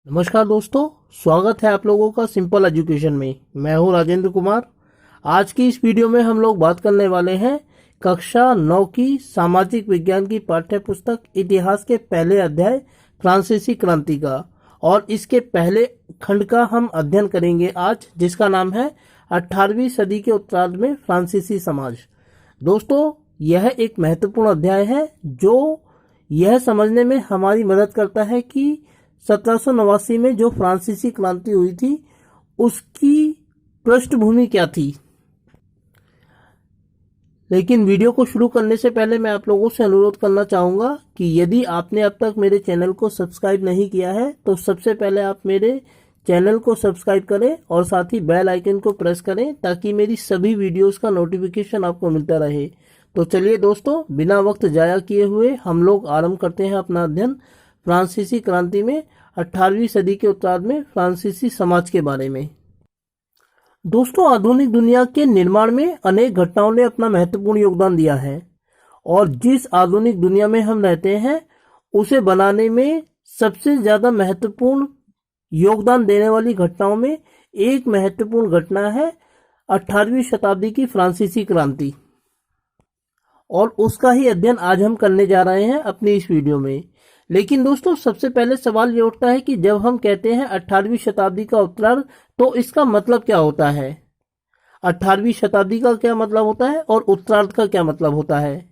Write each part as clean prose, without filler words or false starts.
नमस्कार दोस्तों, स्वागत है आप लोगों का सिंपल एजुकेशन में। मैं हूं राजेंद्र कुमार। आज की इस वीडियो में हम लोग बात करने वाले हैं कक्षा 9 की सामाजिक विज्ञान की पाठ्य पुस्तक इतिहास के पहले अध्याय फ्रांसीसी क्रांति का, और इसके पहले खंड का हम अध्ययन करेंगे आज, जिसका नाम है 18वीं सदी के उत्तरार्ध में फ्रांसीसी समाज। दोस्तों, यह एक महत्वपूर्ण अध्याय है जो यह समझने में हमारी मदद करता है कि 1789 में जो फ्रांसीसी क्रांति हुई थी उसकी पृष्ठभूमि क्या थी। लेकिन वीडियो को शुरू करने से पहले मैं आप लोगों से अनुरोध करना चाहूँगा कि यदि आपने अब तक मेरे चैनल को सब्सक्राइब नहीं किया है तो सबसे पहले आप मेरे चैनल को सब्सक्राइब करें और साथ ही बेल आइकन को प्रेस करें ताकि मेरी सभी वीडियोस का नोटिफिकेशन आपको मिलता रहे। तो चलिए दोस्तों, बिना वक्त जाया किए हुए हम लोग आरंभ करते हैं अपना अध्ययन फ्रांसीसी क्रांति में 18वीं सदी के उत्तरार्ध में फ्रांसीसी समाज के बारे में। दोस्तों, आधुनिक दुनिया के निर्माण में अनेक घटनाओं ने अपना महत्वपूर्ण योगदान दिया है, और जिस आधुनिक दुनिया में हम रहते हैं उसे बनाने में सबसे ज्यादा महत्वपूर्ण योगदान देने वाली घटनाओं में एक महत्वपूर्ण घटना है 18वीं शताब्दी की फ्रांसीसी क्रांति, और उसका ही अध्ययन आज हम करने जा रहे हैं अपनी इस वीडियो में। लेकिन दोस्तों, सबसे पहले सवाल ये उठता है कि जब हम कहते हैं 18वीं शताब्दी का उत्तरार्ध तो इसका मतलब क्या होता है। 18वीं शताब्दी का क्या मतलब होता है और उत्तरार्ध का क्या मतलब होता है।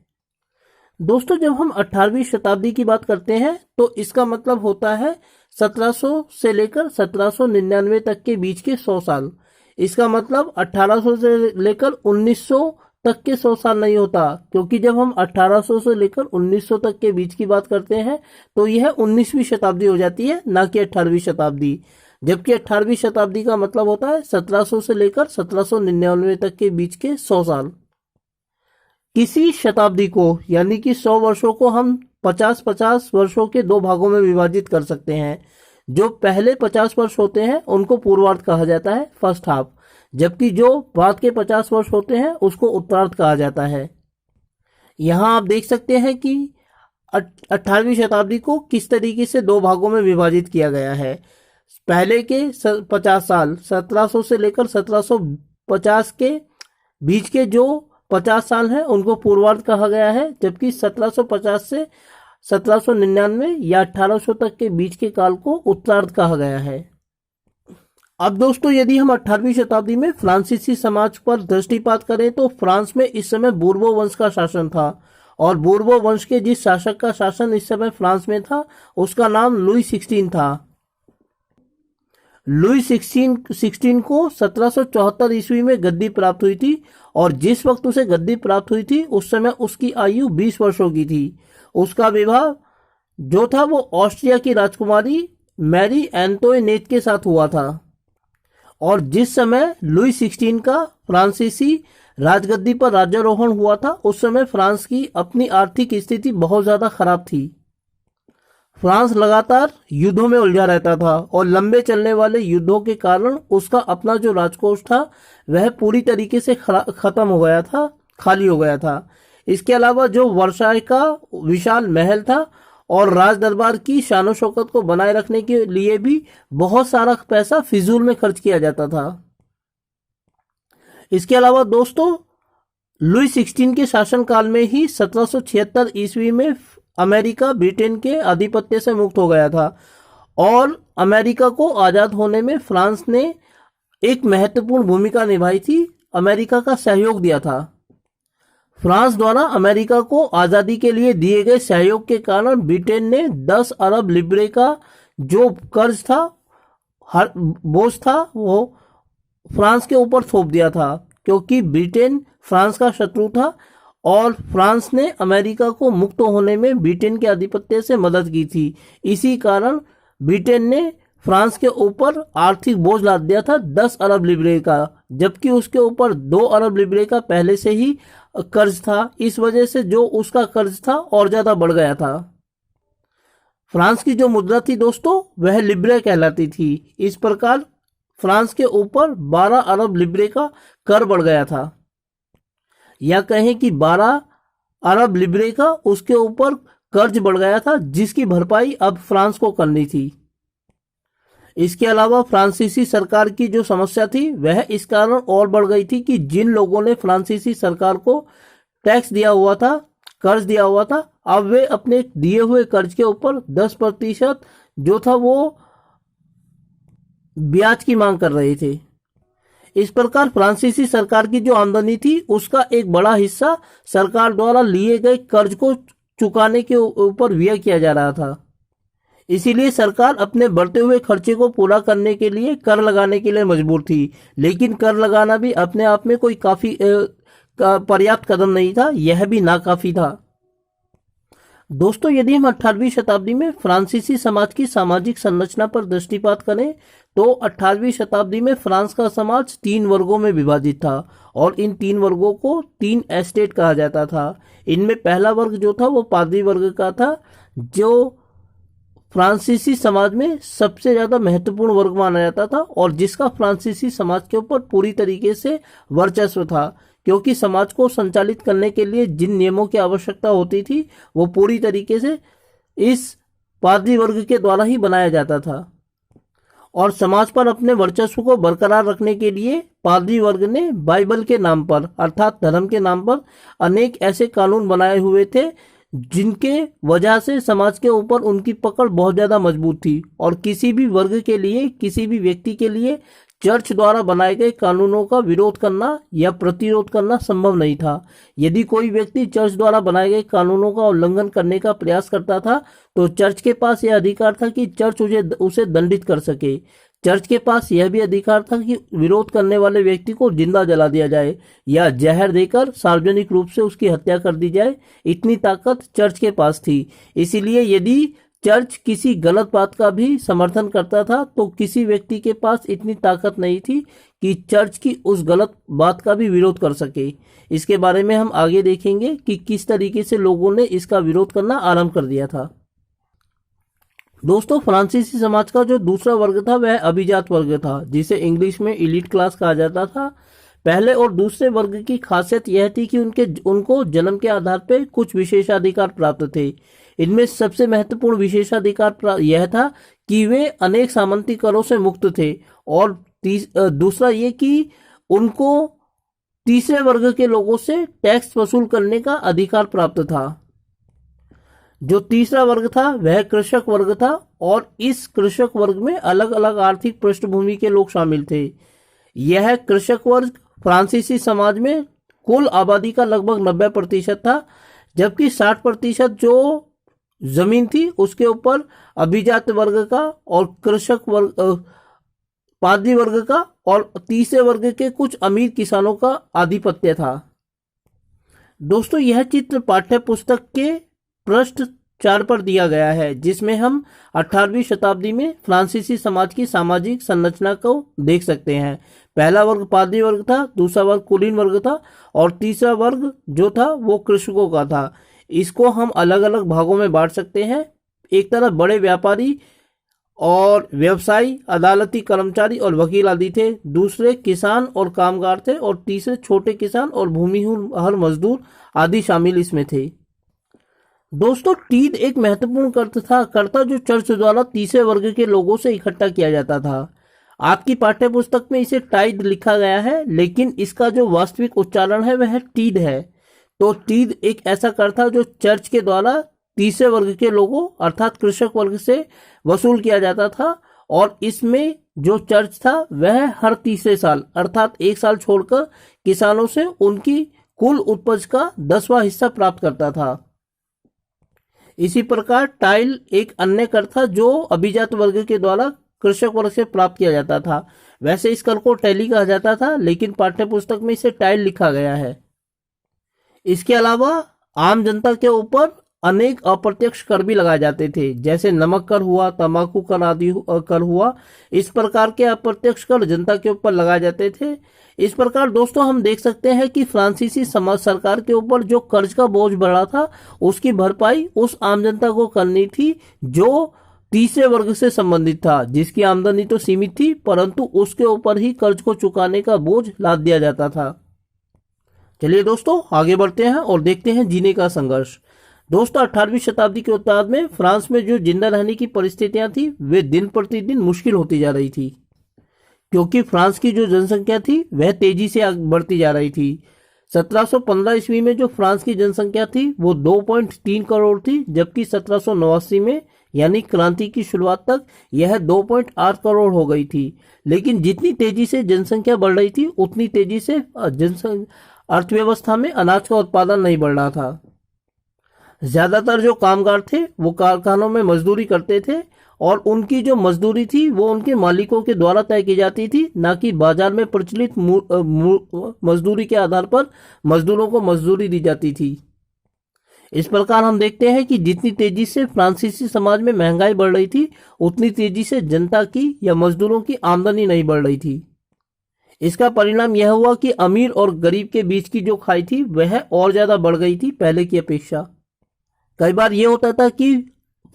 दोस्तों, जब हम 18वीं शताब्दी की बात करते हैं तो इसका मतलब होता है 1700 से लेकर 1799 तक के बीच के 100 साल। इसका मतलब 1800 से लेकर 1900 तक के 100 साल नहीं होता, क्योंकि जब हम 1800 से लेकर 1900 तक के बीच की बात करते हैं तो यह 19वीं शताब्दी हो जाती है, ना कि 18वीं शताब्दी। जबकि 18वीं शताब्दी का मतलब होता है 1700 से लेकर 1799 तक के बीच के 100 साल। किसी शताब्दी को यानी कि 100 वर्षों को हम 50-50 वर्षों के दो भागों में विभाजित कर सकते हैं। जो पहले 50 वर्ष होते हैं उनको पूर्वार्ध कहा जाता है, फर्स्ट हाफ, जबकि जो बाद के 50 वर्ष होते हैं उसको उत्तरार्ध कहा जाता है। यहाँ आप देख सकते हैं कि 18वीं शताब्दी को किस तरीके से दो भागों में विभाजित किया गया है। पहले के 50 साल 1700 से लेकर 1750 के बीच के जो 50 साल हैं उनको पूर्वार्ध कहा गया है, जबकि 1750 से 1799 या 1800 तक के बीच के काल को उत्तरार्ध कहा गया है। अब दोस्तों, यदि हम 18वीं शताब्दी में फ्रांसीसी समाज पर दृष्टिपात करें तो फ्रांस में इस समय बूर्बो वंश का शासन था, और बूर्बो वंश के जिस शासक का शासन इस समय फ्रांस में था उसका नाम लुई 16 था। लुई 16 को 1774 ईस्वी में गद्दी प्राप्त हुई थी, और जिस वक्त उसे गद्दी प्राप्त हुई थी उस समय उसकी आयु 20 वर्षों की थी। उसका विवाह जो था वो ऑस्ट्रिया की राजकुमारी मैरी एंटोइनेट के साथ हुआ था। और जिस समय लुई 16 का फ्रांसीसी राजगद्दी पर राज्यारोहण हुआ था उस समय फ्रांस की अपनी आर्थिक स्थिति बहुत ज्यादा खराब थी। फ्रांस लगातार युद्धों में उलझा रहता था, और लंबे चलने वाले युद्धों के कारण उसका अपना जो राजकोष था वह पूरी तरीके से खत्म हो गया था, खाली हो गया था। इसके अलावा जो वर्साय का विशाल महल था और राज दरबार की शानो शौकत को बनाए रखने के लिए भी बहुत सारा पैसा फिजूल में खर्च किया जाता था। इसके अलावा दोस्तों, लुई 16 के शासनकाल में ही 1776 ईस्वी में अमेरिका ब्रिटेन के आधिपत्य से मुक्त हो गया था, और अमेरिका को आजाद होने में फ्रांस ने एक महत्वपूर्ण भूमिका निभाई थी, अमेरिका का सहयोग दिया था। फ्रांस द्वारा अमेरिका को आजादी के लिए दिए गए सहयोग के कारण ब्रिटेन ने 10 अरब लिब्रे का जो कर्ज था, हर बोझ था, वो फ्रांस के ऊपर थोप दिया था, क्योंकि ब्रिटेन फ्रांस का शत्रु था, और फ्रांस ने अमेरिका को मुक्त होने में ब्रिटेन के आधिपत्य से मदद की थी। इसी कारण ब्रिटेन ने फ्रांस के ऊपर आर्थिक बोझ लाद दिया था 10 अरब लिब्रे का, जबकि उसके ऊपर 2 अरब लिब्रे का पहले से ही कर्ज था। इस वजह से जो उसका कर्ज था और ज्यादा बढ़ गया था। फ्रांस की जो मुद्रा थी दोस्तों वह लिब्रे कहलाती थी। इस प्रकार फ्रांस के ऊपर 12 अरब लिब्रे का कर बढ़ गया था, या कहें कि 12 अरब लिब्रे का उसके ऊपर कर्ज बढ़ गया था, जिसकी भरपाई अब फ्रांस को करनी थी। इसके अलावा फ्रांसीसी सरकार की जो समस्या थी वह इस कारण और बढ़ गई थी कि जिन लोगों ने फ्रांसीसी सरकार को टैक्स दिया हुआ था, कर्ज दिया हुआ था, अब वे अपने दिए हुए कर्ज के ऊपर 10% जो था वो ब्याज की मांग कर रहे थे। इस प्रकार फ्रांसीसी सरकार की जो आमदनी थी उसका एक बड़ा हिस्सा सरकार द्वारा लिए गए कर्ज को चुकाने के ऊपर व्यय किया जा रहा था। इसीलिए सरकार अपने बढ़ते हुए खर्चे को पूरा करने के लिए कर लगाने के लिए मजबूर थी, लेकिन कर लगाना भी अपने आप में कोई काफी पर्याप्त कदम नहीं था, यह भी नाकाफी था। दोस्तों, यदि हम 18वीं शताब्दी में फ्रांसीसी समाज की सामाजिक संरचना पर दृष्टिपात करें तो 18वीं शताब्दी में फ्रांस का समाज 3 वर्गों में विभाजित था और इन 3 वर्गों को 3 एस्टेट कहा जाता था। इनमें पहला वर्ग जो था वो पादरी वर्ग का था, जो फ्रांसीसी समाज में सबसे ज्यादा महत्वपूर्ण वर्ग माना जाता था और जिसका फ्रांसीसी समाज के ऊपर पूरी तरीके से वर्चस्व था, क्योंकि समाज को संचालित करने के लिए जिन नियमों की आवश्यकता होती थी वो पूरी तरीके से इस पादरी वर्ग के द्वारा ही बनाया जाता था। और समाज पर अपने वर्चस्व को बरकरार रखने के लिए पादरी वर्ग ने बाइबल के नाम पर अर्थात धर्म के नाम पर अनेक ऐसे कानून बनाए हुए थे जिनके वजह से समाज के ऊपर उनकी पकड़ बहुत ज्यादा मजबूत थी और किसी भी वर्ग के लिए, किसी भी व्यक्ति के लिए चर्च द्वारा बनाए गए कानूनों का विरोध करना या प्रतिरोध करना संभव नहीं था। यदि कोई व्यक्ति चर्च द्वारा बनाए गए कानूनों का उल्लंघन करने का प्रयास करता था तो चर्च के पास यह अधिकार था कि चर्च उसे दंडित कर सके। चर्च के पास यह भी अधिकार था कि विरोध करने वाले व्यक्ति को जिंदा जला दिया जाए या जहर देकर सार्वजनिक रूप से उसकी हत्या कर दी जाए। इतनी ताकत चर्च के पास थी। इसीलिए यदि चर्च किसी गलत बात का भी समर्थन करता था तो किसी व्यक्ति के पास इतनी ताकत नहीं थी कि चर्च की उस गलत बात का भी विरोध कर सके। इसके बारे में हम आगे देखेंगे कि किस तरीके से लोगों ने इसका विरोध करना आरंभ कर दिया था। दोस्तों, फ्रांसीसी समाज का जो दूसरा वर्ग था वह अभिजात वर्ग था, जिसे इंग्लिश में एलीट क्लास कहा जाता था। पहले और दूसरे वर्ग की खासियत यह थी कि उनको जन्म के आधार पर कुछ विशेषाधिकार प्राप्त थे। इनमें सबसे महत्वपूर्ण विशेषाधिकार यह था कि वे अनेक सामंती करों से मुक्त थे और दूसरा ये कि उनको तीसरे वर्ग के लोगों से टैक्स वसूल करने का अधिकार प्राप्त था। जो तीसरा वर्ग था वह कृषक वर्ग था और इस कृषक वर्ग में अलग अलग आर्थिक पृष्ठभूमि के लोग शामिल थे। यह कृषक वर्ग फ्रांसीसी समाज में कुल आबादी का लगभग 90% था, जबकि 60% जो जमीन थी उसके ऊपर अभिजात वर्ग का और कृषक वर्ग, पादरी वर्ग का और तीसरे वर्ग के कुछ अमीर किसानों का आधिपत्य था। दोस्तों, यह चित्र पाठ्य पुस्तक के पृष्ठ 4 पर दिया गया है, जिसमें हम 18वीं शताब्दी में फ्रांसीसी समाज की सामाजिक संरचना को देख सकते हैं। पहला वर्ग पादरी वर्ग था, दूसरा वर्ग कुलीन वर्ग था और तीसरा वर्ग जो था वो कृषकों का था। इसको हम अलग अलग भागों में बांट सकते हैं। एक तरफ बड़े व्यापारी और व्यवसायी, अदालती कर्मचारी और वकील आदि थे, दूसरे किसान और कामगार थे और तीसरे छोटे किसान और भूमिहीन हर मजदूर आदि शामिल इसमें थे। दोस्तों, टीद एक महत्वपूर्ण कर्ता जो चर्च द्वारा तीसरे वर्ग के लोगों से इकट्ठा किया जाता था। आपकी पाठ्य पुस्तक में इसे टाइड लिखा गया है, लेकिन इसका जो वास्तविक उच्चारण है वह टीद है। तो टीद एक ऐसा कर था जो चर्च के द्वारा तीसरे वर्ग के लोगों अर्थात कृषक वर्ग से वसूल किया जाता था और इसमें जो चर्च था वह हर तीसरे साल अर्थात 1 साल छोड़कर किसानों से उनकी कुल उपज का 10वां हिस्सा प्राप्त करता था। इसी प्रकार टाइल एक अन्य कर था जो अभिजात वर्ग के द्वारा कृषक वर्ग से प्राप्त किया जाता था। वैसे इस कर को टैली कहा जाता था, लेकिन पाठ्य पुस्तक में इसे टाइल लिखा गया है। इसके अलावा आम जनता के ऊपर अनेक अप्रत्यक्ष कर भी लगाए जाते थे, जैसे नमक कर हुआ, तंबाकू कर आदि कर हुआ। इस प्रकार के अप्रत्यक्ष कर जनता के ऊपर लगाए जाते थे। इस प्रकार दोस्तों हम देख सकते हैं कि फ्रांसीसी समाज सरकार के ऊपर जो कर्ज का बोझ बढ़ा था उसकी भरपाई उस आम जनता को करनी थी जो तीसरे वर्ग से संबंधित था, जिसकी आमदनी तो सीमित थी परंतु उसके ऊपर ही कर्ज को चुकाने का बोझ लाद दिया जाता था। चलिए दोस्तों आगे बढ़ते हैं और देखते हैं जीने का संघर्ष। दोस्तों 18वीं शताब्दी के उत्तरार्ध में फ्रांस में जो जिंदा रहने की परिस्थितियां थी वे दिन प्रतिदिन मुश्किल होती जा रही थी, क्योंकि फ्रांस की जो जनसंख्या थी वह तेजी से आगे बढ़ती जा रही थी। 1715 ईस्वी में जो फ्रांस की जनसंख्या थी वो 2.3 करोड़ थी, जबकि 1789 में यानी क्रांति की शुरुआत तक यह 2.8 करोड़ हो गई थी। लेकिन जितनी तेजी से जनसंख्या बढ़ रही थी उतनी तेजी से अर्थव्यवस्था में अनाज का उत्पादन नहीं बढ़ रहा था। ज्यादातर जो कामगार थे वो कारखानों में मजदूरी करते थे और उनकी जो मजदूरी थी वो उनके मालिकों के द्वारा तय की जाती थी, ना कि बाजार में प्रचलित मजदूरी के आधार पर मजदूरों को मजदूरी दी जाती थी। इस प्रकार हम देखते हैं कि जितनी तेजी से फ्रांसीसी समाज में महंगाई बढ़ रही थी उतनी तेजी से जनता की या मजदूरों की आमदनी नहीं बढ़ रही थी। इसका परिणाम यह हुआ कि अमीर और गरीब के बीच की जो खाई थी वह और ज्यादा बढ़ गई थी पहले की अपेक्षा। कई बार यह होता था कि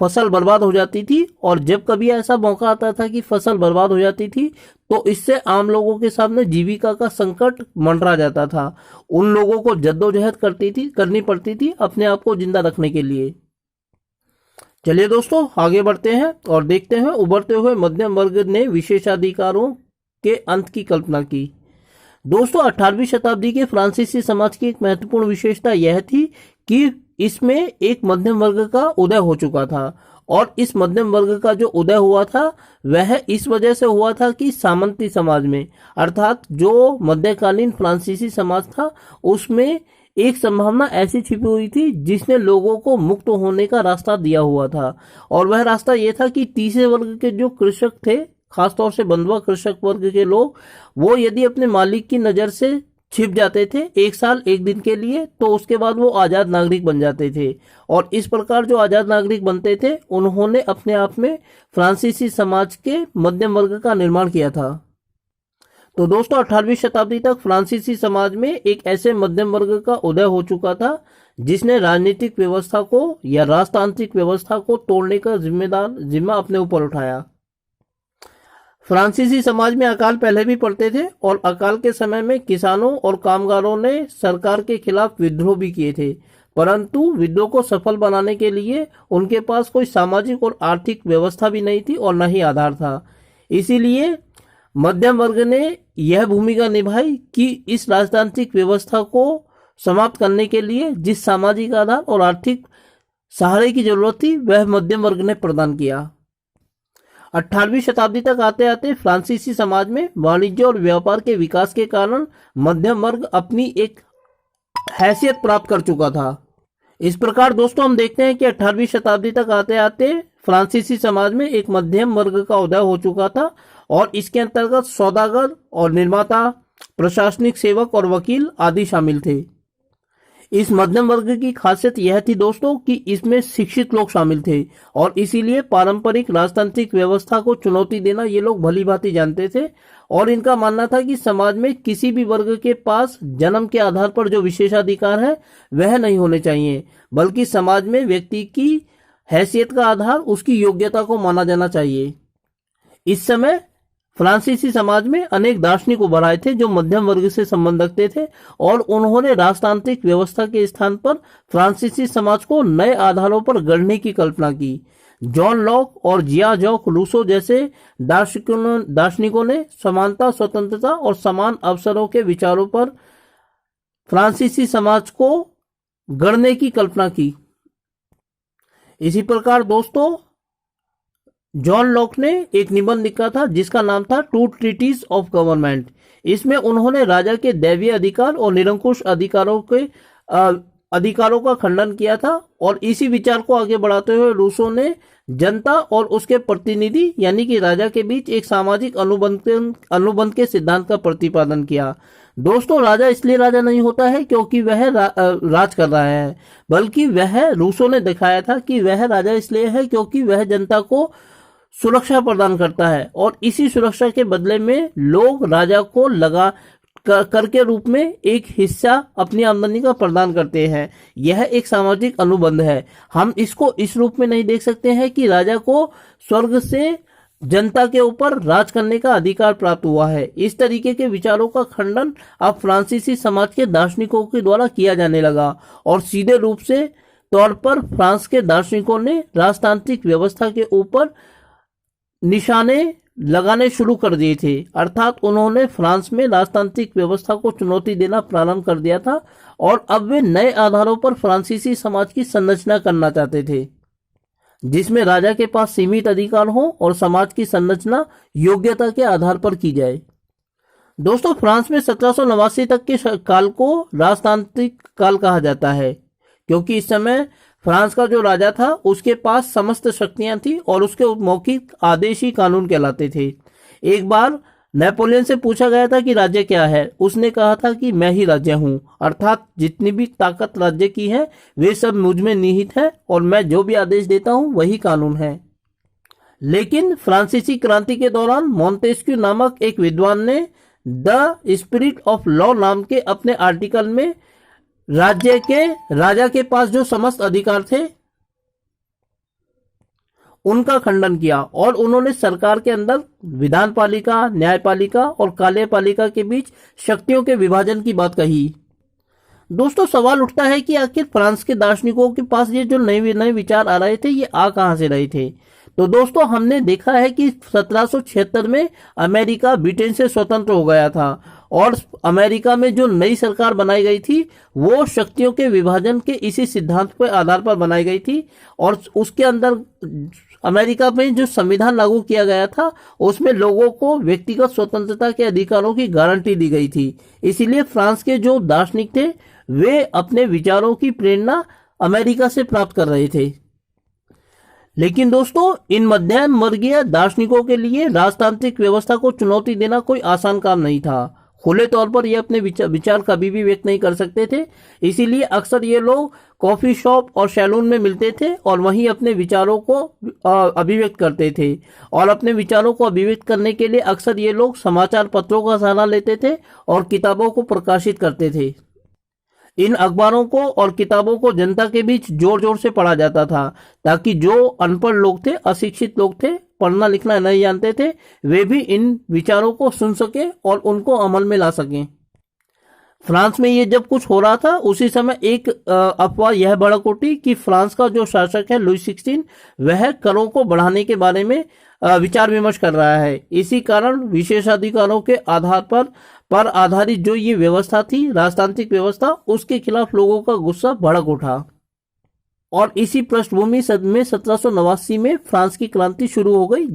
फसल बर्बाद हो जाती थी, और जब कभी ऐसा मौका आता था कि फसल बर्बाद हो जाती थी तो इससे आम लोगों के सामने जीविका का संकट मंडरा जाता था। उन लोगों को जद्दोजहद करनी पड़ती थी अपने आप को जिंदा रखने के लिए। चलिए दोस्तों आगे बढ़ते हैं और देखते हैं उभरते हुए मध्यम वर्ग ने विशेषाधिकारों के अंत की कल्पना की। दोस्तों 18वीं शताब्दी के फ्रांसीसी समाज की एक महत्वपूर्ण विशेषता यह थी कि इसमें एक मध्यम वर्ग का उदय हो चुका था, और इस मध्यम वर्ग का जो उदय हुआ था वह इस वजह से हुआ था कि सामंती समाज में, अर्थात जो मध्यकालीन फ्रांसीसी समाज था उसमें एक संभावना ऐसी छिपी हुई थी जिसने लोगों को मुक्त होने का रास्ता दिया हुआ था। और वह रास्ता यह था कि तीसरे वर्ग के जो कृषक थे, खासतौर से बंधुआ कृषक वर्ग के लोग, वो यदि अपने मालिक की नजर से छिप जाते थे 1 साल 1 दिन के लिए, तो उसके बाद वो आजाद नागरिक बन जाते थे। और इस प्रकार जो आजाद नागरिक बनते थे उन्होंने अपने आप में फ्रांसीसी समाज के मध्यम वर्ग का निर्माण किया था। तो दोस्तों 18वीं शताब्दी तक फ्रांसीसी समाज में एक ऐसे मध्यम वर्ग का उदय हो चुका था जिसने राजनीतिक व्यवस्था को या राजतांत्रिक व्यवस्था को तोड़ने का जिम्मा अपने ऊपर उठाया। फ्रांसीसी समाज में अकाल पहले भी पड़ते थे, और अकाल के समय में किसानों और कामगारों ने सरकार के खिलाफ विद्रोह भी किए थे, परंतु विद्रोह को सफल बनाने के लिए उनके पास कोई सामाजिक और आर्थिक व्यवस्था भी नहीं थी और न ही आधार था। इसीलिए मध्यम वर्ग ने यह भूमिका निभाई कि इस राजतांत्रिक व्यवस्था को समाप्त करने के लिए जिस सामाजिक आधार और आर्थिक सहारे की जरूरत थी वह मध्यम वर्ग ने प्रदान किया। 18वीं शताब्दी तक आते आते फ्रांसीसी समाज में वाणिज्य और व्यापार के विकास के कारण मध्यम वर्ग अपनी एक हैसियत प्राप्त कर चुका था। इस प्रकार दोस्तों हम देखते हैं कि 18वीं शताब्दी तक आते आते फ्रांसीसी समाज में एक मध्यम वर्ग का उदय हो चुका था, और इसके अंतर्गत सौदागर और निर्माता, प्रशासनिक सेवक और वकील आदि शामिल थे। इस मध्यम वर्ग की खासियत यह थी दोस्तों कि इसमें शिक्षित लोग शामिल थे, और इसीलिए पारंपरिक राजतांत्रिक व्यवस्था को चुनौती देना ये लोग भली भांति जानते थे। और इनका मानना था कि समाज में किसी भी वर्ग के पास जन्म के आधार पर जो विशेषाधिकार है वह नहीं होने चाहिए, बल्कि समाज में व्यक्ति की हैसियत का आधार उसकी योग्यता को माना जाना चाहिए। इस समय फ्रांसीसी समाज में अनेक दार्शनिक उभर आए थे जो मध्यम वर्ग से संबंध रखते थे, और उन्होंने राजतांत्रिक व्यवस्था के स्थान पर फ्रांसीसी समाज को नए आधारों पर गढ़ने की कल्पना की। जॉन लॉक और जिया जॉक रूसो जैसे दार्शनिकों ने समानता, स्वतंत्रता और समान अवसरों के विचारों पर फ्रांसीसी समाज को गढ़ने की कल्पना की। इसी प्रकार दोस्तों जॉन लॉक ने एक निबंध लिखा था जिसका नाम था टू ट्रीटीज ऑफ गवर्नमेंट। इसमें उन्होंने राजा के दैवीय अधिकार और निरंकुश अधिकारों का खंडन किया था, और इसी विचार को आगे बढ़ाते हुए रूसो ने जनता और उसके प्रतिनिधि यानी कि राजा के बीच एक सामाजिक अनुबंध के सिद्धांत का प्रतिपादन किया। दोस्तों राजा इसलिए राजा नहीं होता है क्योंकि वह राज कर रहा है, बल्कि वह रूसो ने दिखाया था कि वह राजा इसलिए है क्योंकि वह जनता को सुरक्षा प्रदान करता है, और इसी सुरक्षा के बदले में लोग राजा को कर के रूप में एक हिस्सा अपनी आमदनी का प्रदान करते हैं। यह एक सामाजिक अनुबंध है। हम इसको इस रूप में नहीं देख सकते हैं कि राजा को स्वर्ग से जनता के ऊपर राज करने का अधिकार प्राप्त हुआ है। इस तरीके के विचारों का खंडन अब फ्रांसीसी समाज के दार्शनिकों के द्वारा किया जाने लगा, और सीधे रूप से तौर पर फ्रांस के दार्शनिकों ने राजतांत्रिक व्यवस्था के ऊपर निशाने लगाने शुरू कर दिए थे। अर्थात उन्होंने फ्रांस में राजतांत्रिक व्यवस्था को चुनौती देना प्रारंभ कर दिया था और अब वे नए आधारों पर फ्रांसीसी समाज की संरचना करना चाहते थे, जिसमें राजा के पास सीमित अधिकार हो और समाज की संरचना योग्यता के आधार पर की जाए। दोस्तों, फ्रांस में 1789 तक के काल को राजतांत्रिक काल कहा जाता है, क्योंकि इस समय फ्रांस का जो राजा था उसके पास समस्त शक्तियां थी और उसके मौखिक आदेश ही कानून कहलाते थे। एक बार नेपोलियन से पूछा गया था कि राज्य क्या है, उसने कहा था कि मैं ही राज्य हूं, अर्थात जितनी भी ताकत राज्य की है वे सब मुझ में निहित है और मैं जो भी आदेश देता हूं वही कानून है। लेकिन फ्रांसीसी क्रांति के दौरान मोंटेस्क्यू नामक एक विद्वान ने द स्पिरिट ऑफ लॉ नाम के अपने आर्टिकल में राज्य के राजा के पास जो समस्त अधिकार थे उनका खंडन किया और उन्होंने सरकार के अंदर विधान पालिका, न्यायपालिका और कार्यपालिका के बीच शक्तियों के विभाजन की बात कही। दोस्तों, सवाल उठता है कि आखिर फ्रांस के दार्शनिकों के पास ये जो नए नए विचार आ रहे थे ये आ कहां से रहे थे। तो दोस्तों, हमने देखा है कि 1776 में अमेरिका ब्रिटेन से स्वतंत्र हो गया था और अमेरिका में जो नई सरकार बनाई गई थी वो शक्तियों के विभाजन के इसी सिद्धांत के आधार पर बनाई गई थी और उसके अंदर अमेरिका में जो संविधान लागू किया गया था उसमें लोगों को व्यक्तिगत स्वतंत्रता के अधिकारों की गारंटी दी गई थी। इसीलिए फ्रांस के जो दार्शनिक थे वे अपने विचारों की प्रेरणा अमेरिका से प्राप्त कर रहे थे। लेकिन दोस्तों, इन मध्यम वर्गीय दार्शनिकों के लिए राजतांत्रिक व्यवस्था को चुनौती देना कोई आसान काम नहीं था। खुले तौर पर ये अपने विचार कभी भी व्यक्त नहीं कर सकते थे, इसीलिए अक्सर ये लोग कॉफी शॉप और सैलून में मिलते थे और वहीं अपने विचारों को अभिव्यक्त करते थे। और अपने विचारों को अभिव्यक्त करने के लिए अक्सर ये लोग समाचार पत्रों का सहारा लेते थे और किताबों को प्रकाशित करते थे। इन अखबारों को और किताबों को जनता के बीच जोर जोर से पढ़ा जाता था ताकि जो अनपढ़ लोग थे, अशिक्षित लोग थे, पढ़ना लिखना नहीं जानते थे, वे भी इन विचारों को सुन सके और उनको अमल में ला सकें। फ्रांस में ये जब कुछ हो रहा था उसी समय एक अफवाह यह भड़क उठी कि फ्रांस का जो शासक है लुई 16 वह करों को बढ़ाने के बारे में विचार विमर्श कर रहा है। इसी कारण विशेषाधिकारों के आधार पर आधारित जो ये व्यवस्था थी, राजतांत्रिक व्यवस्था, उसके खिलाफ लोगों का गुस्सा भड़क उठा और इसी पृष्ठभूमि में 1789 में फ्रांस की क्रांति शुरू हो गई।